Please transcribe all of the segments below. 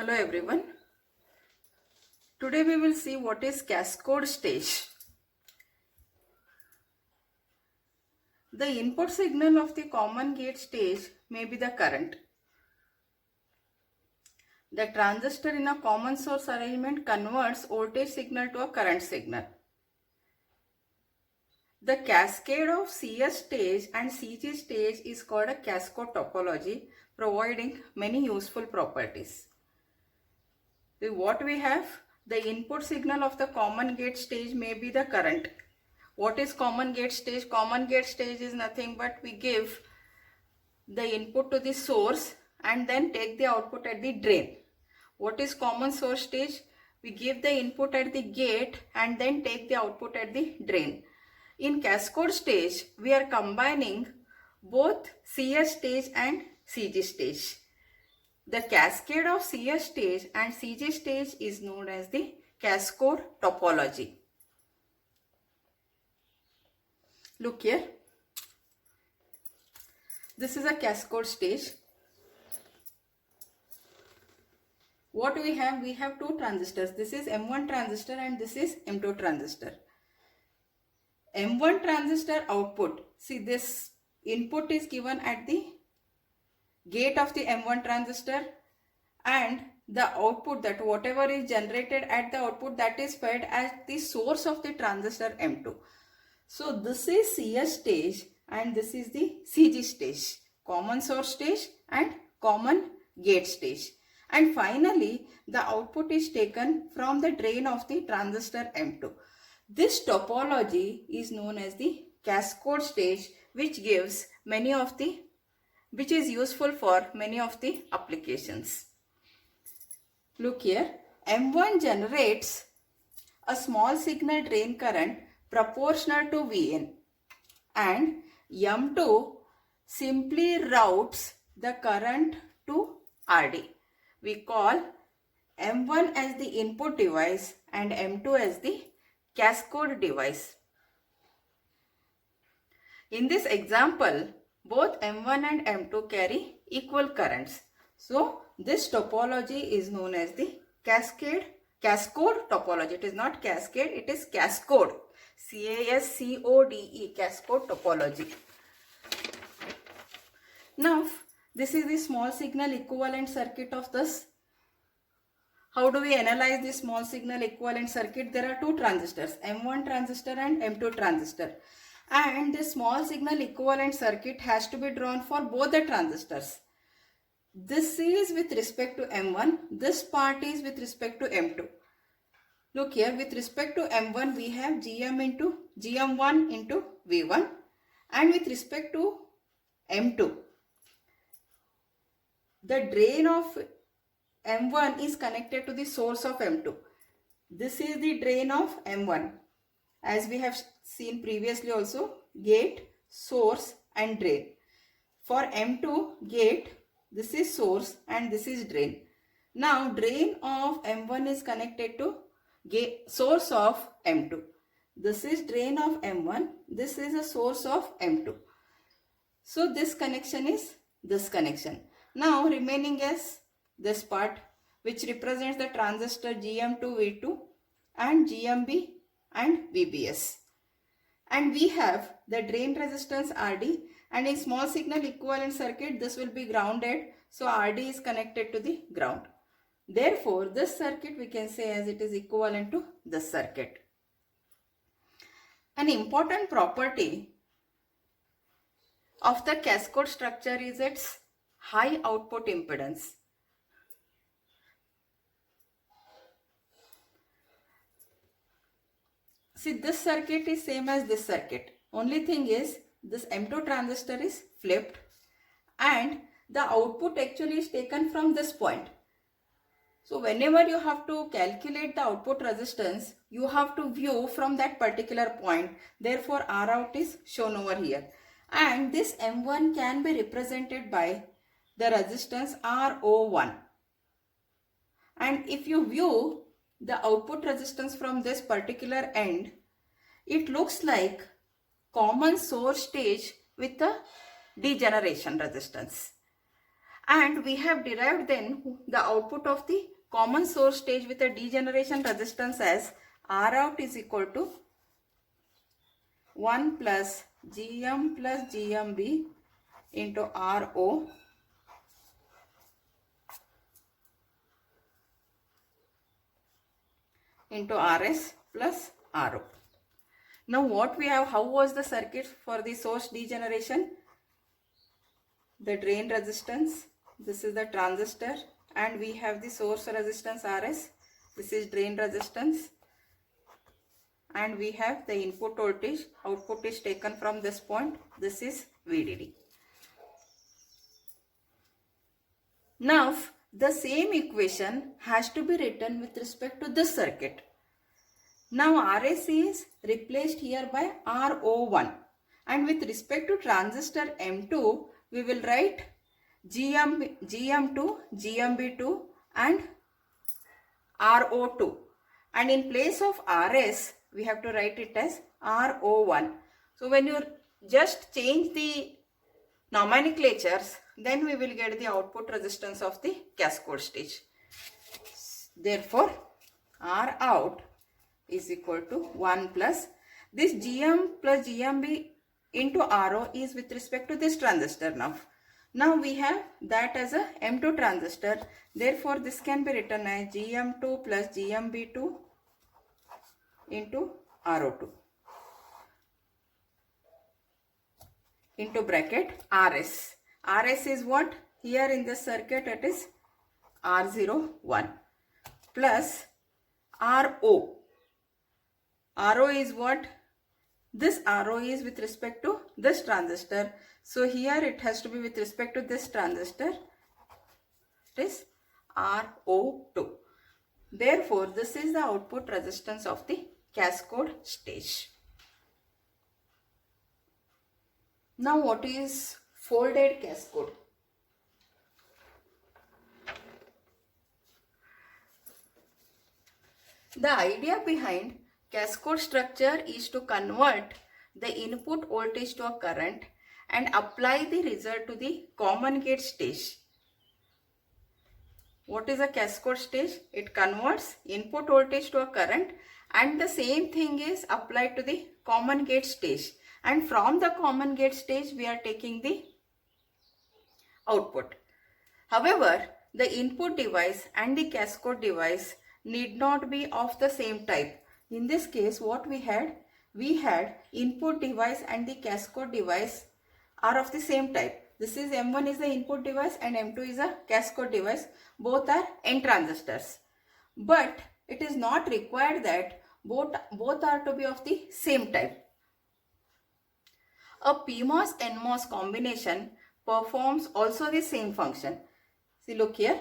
Hello everyone. Today we will see what is cascode stage. The input signal of the common gate stage may be the current. The transistor in a common source arrangement converts voltage signal to a current signal. The cascade of CS stage and CG stage is called a cascode topology, providing many useful properties. What we have? The input signal of the common gate stage may be the current. What is common gate stage? Common gate stage is nothing but we give the input to the source and then take the output at the drain. What is common source stage? We give the input at the gate and then take the output at the drain. In cascode stage, we are combining both CS stage and CG stage. The cascade of CS stage and CG stage is known as the cascode topology. Look here. This is a cascode stage. What we have? We have two transistors. This is M1 transistor and this is M2 transistor. M1 transistor output. See, this input is given at the gate of the M1 transistor and the output, that whatever is generated at the output, that is fed at the source of the transistor M2. So this is CS stage and this is the CG stage, common source stage and common gate stage. And finally, the output is taken from the drain of the transistor M2. This topology is known as the cascode stage, which is useful for many of the applications. Look here, M1 generates a small signal drain current proportional to Vn and M2 simply routes the current to Rd. We call M1 as the input device and M2 as the cascode device. In this example, both M1 and M2 carry equal currents. So this topology is known as the cascode topology. It is not cascade, it is cascode. C-A-S-C-O-D-E, cascode topology. Now, this is the small signal equivalent circuit of this. How do we analyze this small signal equivalent circuit? There are two transistors, M1 transistor and M2 transistor. And the small signal equivalent circuit has to be drawn for both the transistors. This is with respect to M1, this part is with respect to M2. Look here, with respect to M1, we have GM1 into V1, and with respect to M2, the drain of M1 is connected to the source of M2. This is the drain of M1. As we have seen previously also, gate, source and drain. For M2, gate, this is source and this is drain. Now, drain of M1 is connected to source of M2. This is drain of M1. This is a source of M2. So this connection is this connection. Now remaining as this part, which represents the transistor GM2 V2 and GMB and VBS. And we have the drain resistance RD, and in small signal equivalent circuit this will be grounded. So RD is connected to the ground. Therefore, this circuit we can say as it is equivalent to this circuit. An important property of the cascode structure is its high output impedance. See, this circuit is same as this circuit. Only thing is this M2 transistor is flipped and the output actually is taken from this point. So whenever you have to calculate the output resistance, you have to view from that particular point. Therefore, Rout is shown over here. And this M1 can be represented by the resistance RO1. And if you view the output resistance from this particular end, it looks like common source stage with a degeneration resistance. And we have derived then the output of the common source stage with a degeneration resistance as Rout is equal to 1 plus GM+GMB into RO into RS plus RO. Now what we have, how was the circuit for the source degeneration? The drain resistance, this is the transistor, and we have the source resistance RS, this is drain resistance, and we have the input voltage, output is taken from this point, this is VDD. Now the same equation has to be written with respect to this circuit. Now RS is replaced here by RO1, and with respect to transistor M2 we will write GM2, GMB2 and RO2, and in place of RS we have to write it as RO1. So when you just change the nomenclatures, then we will get the output resistance of the cascode stage. Therefore Rout is equal to 1 plus this GM plus GMB into RO is with respect to this transistor. Now we have that as a M2 transistor, therefore this can be written as GM2 plus GMB2 into RO2 into bracket RS. RS is what? Here in this circuit it is R01 plus RO. RO is what? This RO is with respect to this transistor. So here it has to be with respect to this transistor. It is RO2. Therefore, this is the output resistance of the cascode stage. Now what is folded cascode? The idea behind cascode structure is to convert the input voltage to a current and apply the result to the common gate stage. What is a cascode stage? It converts input voltage to a current, and the same thing is applied to the common gate stage, and from the common gate stage we are taking the output. However, the input device and the cascode device need not be of the same type. In this case, what we had input device and the cascode device are of the same type. This is M1 is the input device and M2 is a cascode device. Both are N transistors. But it is not required that both are to be of the same type. A PMOS-NMOS combination performs also the same function. See, look here.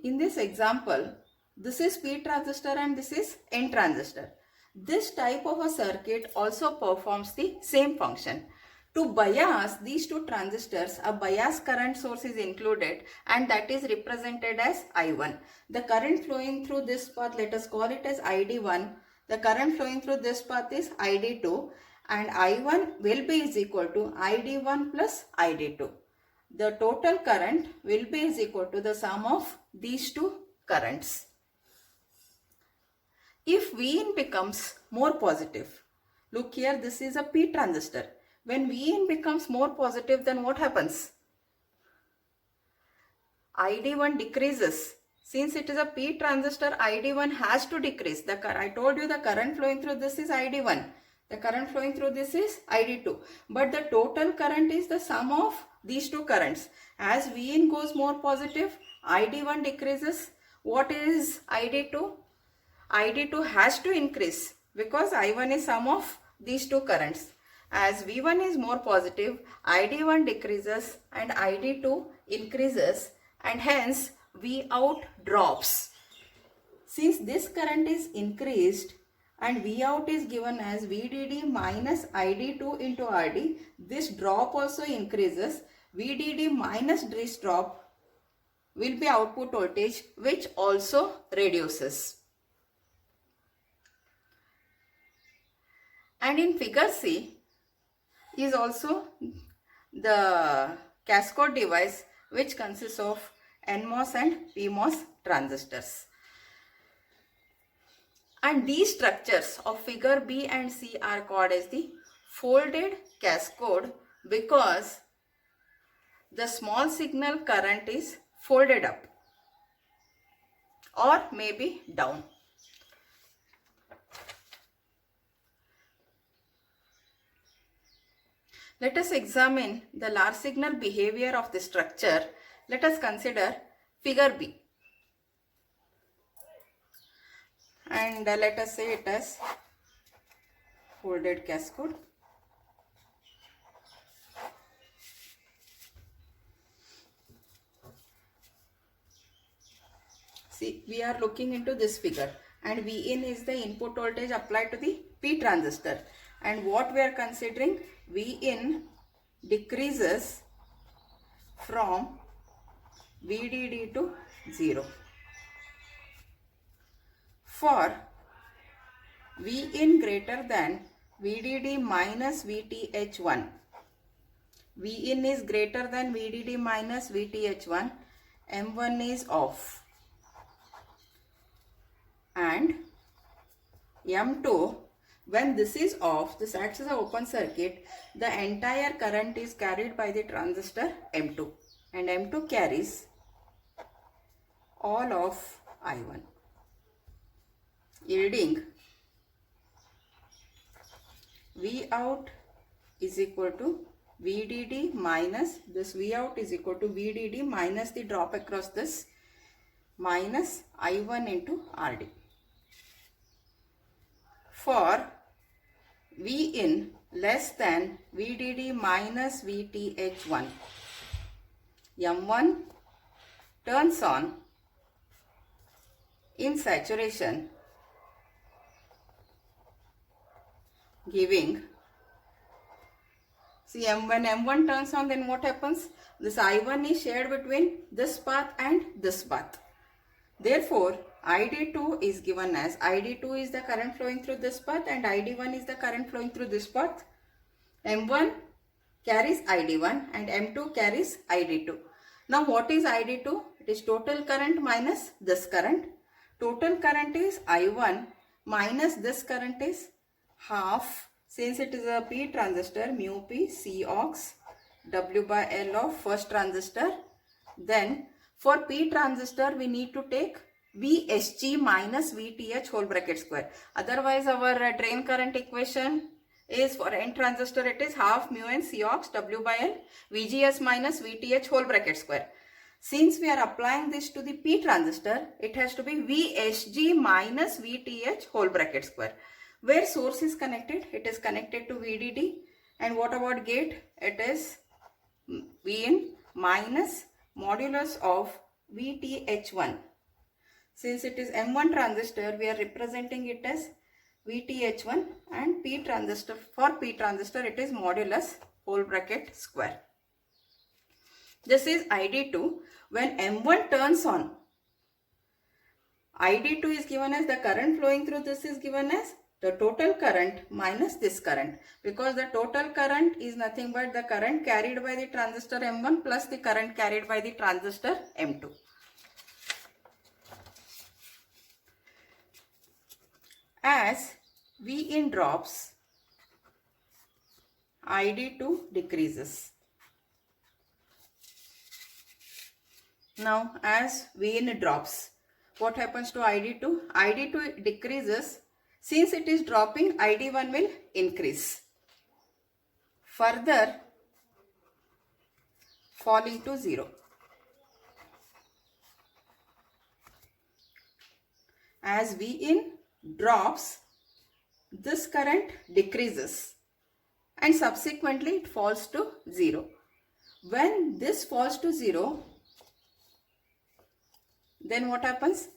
In this example, this is P transistor and this is N transistor. This type of a circuit also performs the same function. To bias these two transistors, a bias current source is included, and that is represented as I1. The current flowing through this path, let us call it as ID1. The current flowing through this path is ID2, and I1 will be is equal to ID1 plus ID2. The total current will be is equal to the sum of these two currents. If Vin becomes more positive, look here, this is a P transistor. When Vin becomes more positive, then what happens? ID1 decreases. Since it is a P transistor, ID1 has to decrease. I told you the current flowing through this is ID1. The current flowing through this is ID2. But the total current is the sum of these two currents. As Vin goes more positive, ID1 decreases. What is ID2? ID2 has to increase because I1 is sum of these two currents. As V1 is more positive, ID1 decreases and ID2 increases, and hence Vout drops. Since this current is increased and Vout is given as VDD minus ID2 into RD, this drop also increases. VDD minus this drop will be output voltage, which also reduces. And in figure C is also the cascode device which consists of NMOS and PMOS transistors. And these structures of figure B and C are called as the folded cascode because the small signal current is folded up or maybe down. Let us examine the large signal behavior of the structure. Let us consider figure B. And let us say it as folded cascode. See, we are looking into this figure and Vin is the input voltage applied to the P transistor, and what we are considering, Vin decreases from VDD to 0. For Vin greater than VDD minus VTH1, Vin is greater than VDD minus VTH1, M1 is off, and M2, when this is off, this acts as an open circuit, the entire current is carried by the transistor M2, and M2 carries all of I1, yielding V out is equal to VDD minus this, V out is equal to VDD minus the drop across this minus I1 into RD. For Vin less than VDD minus VTH1, M1 turns on in saturation, giving, see, when M1 turns on, then what happens? This I1 is shared between this path and this path. Therefore, ID2 is given as, ID2 is the current flowing through this path and ID1 is the current flowing through this path. M1 carries ID1 and M2 carries ID2. Now what is ID2? It is total current minus this current. Total current is I1 minus this current is half, since it is a P transistor, mu P C ox W by L of first transistor. Then for P transistor we need to take VSG minus VTH whole bracket square. Otherwise our drain current equation is, for N transistor it is half mu N C ox W by L VGS minus VTH whole bracket square. Since we are applying this to the P transistor, it has to be VSG minus VTH whole bracket square. Where source is connected, it is connected to VDD. And what about gate? It is Vin minus modulus of VTH1. Since it is M1 transistor, we are representing it as VTH1, and P transistor, for P transistor it is modulus whole bracket square. This is ID2. When M1 turns on, ID2 is given as the current flowing through this is given as the total current minus this current, because the total current is nothing but the current carried by the transistor M1 plus the current carried by the transistor M2. As Vin drops, ID2 decreases. Now as Vin drops, what happens to ID2? ID2 decreases. Since it is dropping, ID1 will increase, further falling to 0. As Vin drops, this current decreases and subsequently it falls to 0. When this falls to 0, then what happens?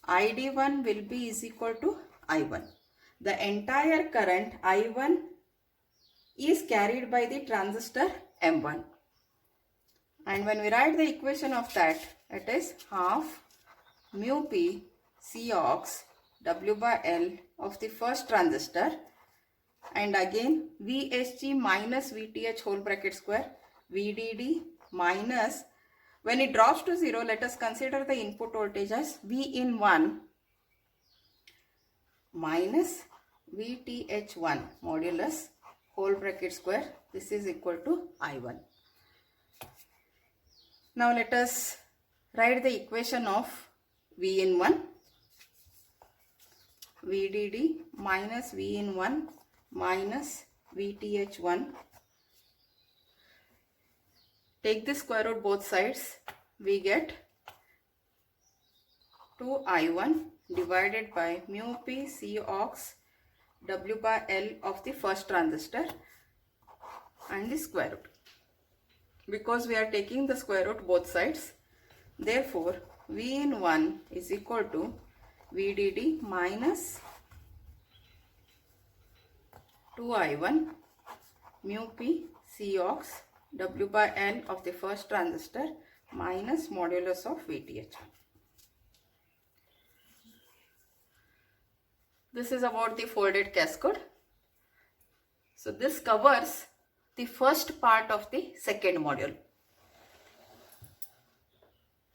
ID1 will be is equal to I1. The entire current I1 is carried by the transistor M1. And when we write the equation of that, it is half mu P C ox W by L of the first transistor, and again VSG minus VTH whole bracket square. VDD minus, when it drops to 0, let us consider the input voltage as V in 1 minus VTH1 modulus whole bracket square. This is equal to I1. Now let us write the equation of V in 1. VDD minus V in 1 minus VTH1. Take the square root both sides. We get 2I1 divided by mu P C ox W by L of the first transistor and the square root. Because we are taking the square root both sides, therefore V in 1 is equal to VDD minus 2I1 mu P C ox W by L of the first transistor minus modulus of VTH. This is about the folded cascode. So this covers the first part of the second module.